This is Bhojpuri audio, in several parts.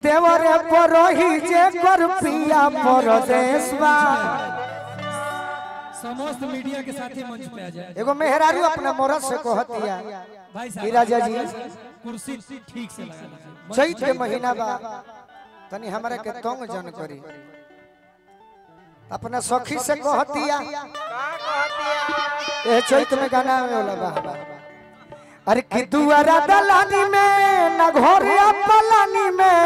देवरे परही जे कर पिया परदेशवा। समस्त मीडिया के साथ ही मंच पे आ जाए। एगो मेहरारू अपना मोरत से कहतिया भाई साहब राजा जी कुर्सी ठीक से लगा दीजिए। चैत के महीना बा तनी हमरा के तंग जन करी अपना सखी से कहतिया ए चैत में गाना वाला बा अरे कि दुआरा दलानी में न घोरे पलानी में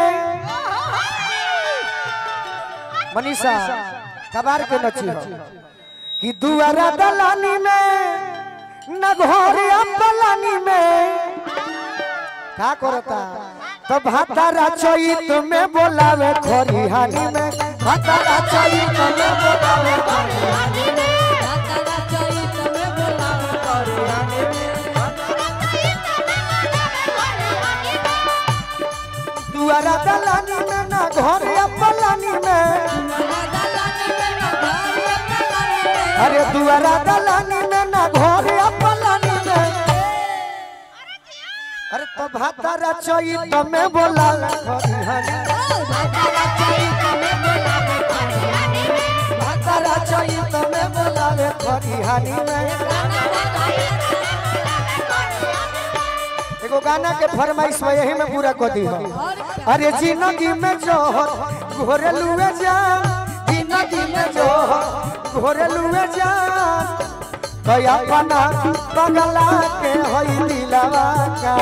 मनीषा कबार के नची हो कि दुआरा दलानी में न घोरे पलानी में का करता तो भातारा चैत में बोलावे खरिहानी में भातारा चैत में बोलावे खरिहानी में भातारा चैत में बोलावे खरिहानी में दुआरा दलानी में ना घर पलानी में अरे दुआरा दलानी में ना घर पलानी में अरे तो भातारा चैत में बोलावे खरिहानी भातारा चैत में बोलावे खरिहानी में एगो गाना के फरमाइश में यही में पूरा कर दी हो अरे जिंदगी में जोहर घोरे लुए जा जिंदगी में जोहर घोरे लुए जा तो अपना बगला के होई दिलवा का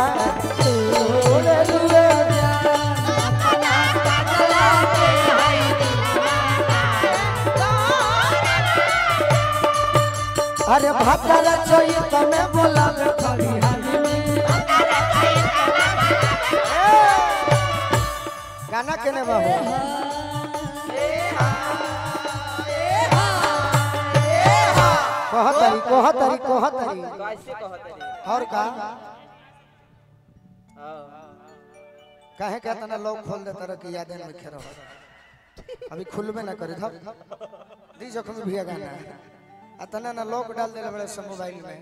घोरे लुए जा अपना बगला के होई दिलवा अरे भातारा चैत में बोलावे खरिहानी में गाना केने बाबू कहतरी और का काहे कहता ना लोग खोल देता रह कि यादें में खेरो अभी खुलबे ना करे धर दी जखम भी गाना अतना ना लोग डाल दे बड़े सब मोबाइल में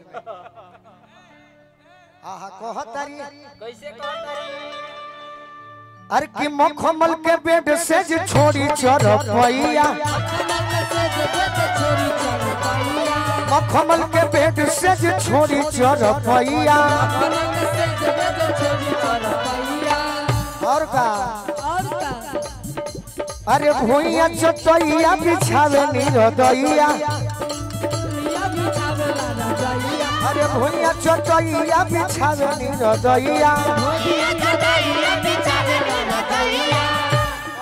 आहा कहतरी कैसे कहतरी अरे कि मखमल के बेड से जे छोड़ी चरपैया मखमल के बेड से जे छोड़ी चरपैया और का अरे भुइया चटैया बिछावे निरदैया अरे भुइया चटैया बिछावे निरदैया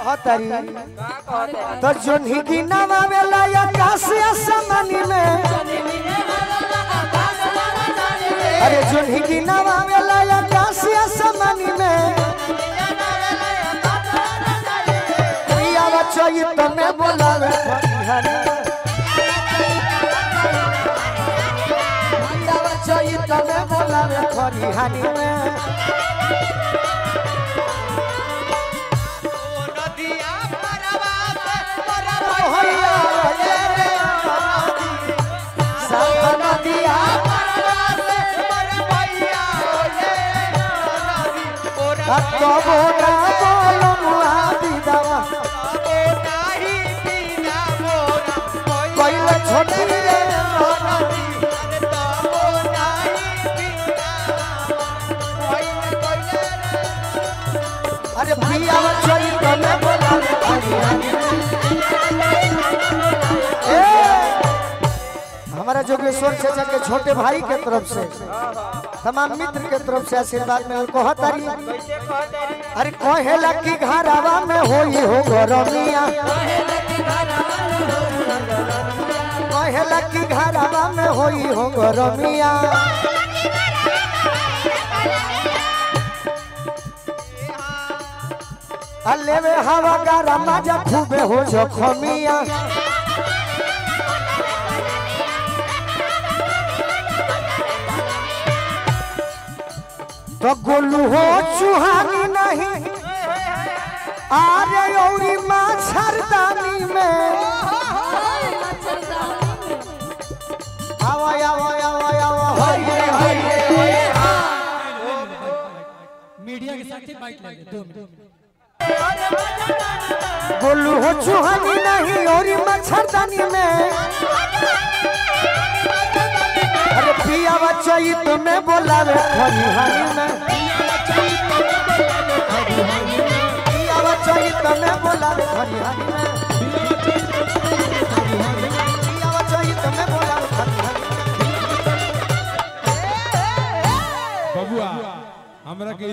हतरी तो जोन्ही की नवावे लाया कासे असमानी में अरे जोन्ही की नवावे लाया कासे असमानी में प्रिया चैत में बोलावे खरिहानी चैत में बोलावे खरिहानी में अरे प्रिया चैत में बोलावे खरिहानी हमारा जोगेश्वर चाचा के छोटे भाई के तरफ से तमाम मित्र के तरफ से आशीर्वाद में कहतरी अरे कहेला कि घरवा में होई हो गरमिया कहेला कि घरवा में होई हो गरमिया अलेवे हवा गरम मजा खूबे हो जखमिया तो गोलू हो चुहानी नहीं आरे औरी मच्छरदानी में आवा आवा आवा आवा मीडिया के साथ ही बाइट लगे 2 मिनट गोलू हो चुहानी नहीं और मच्छरदानी में अरे पियावा चैत में बोलावे खरिहानी में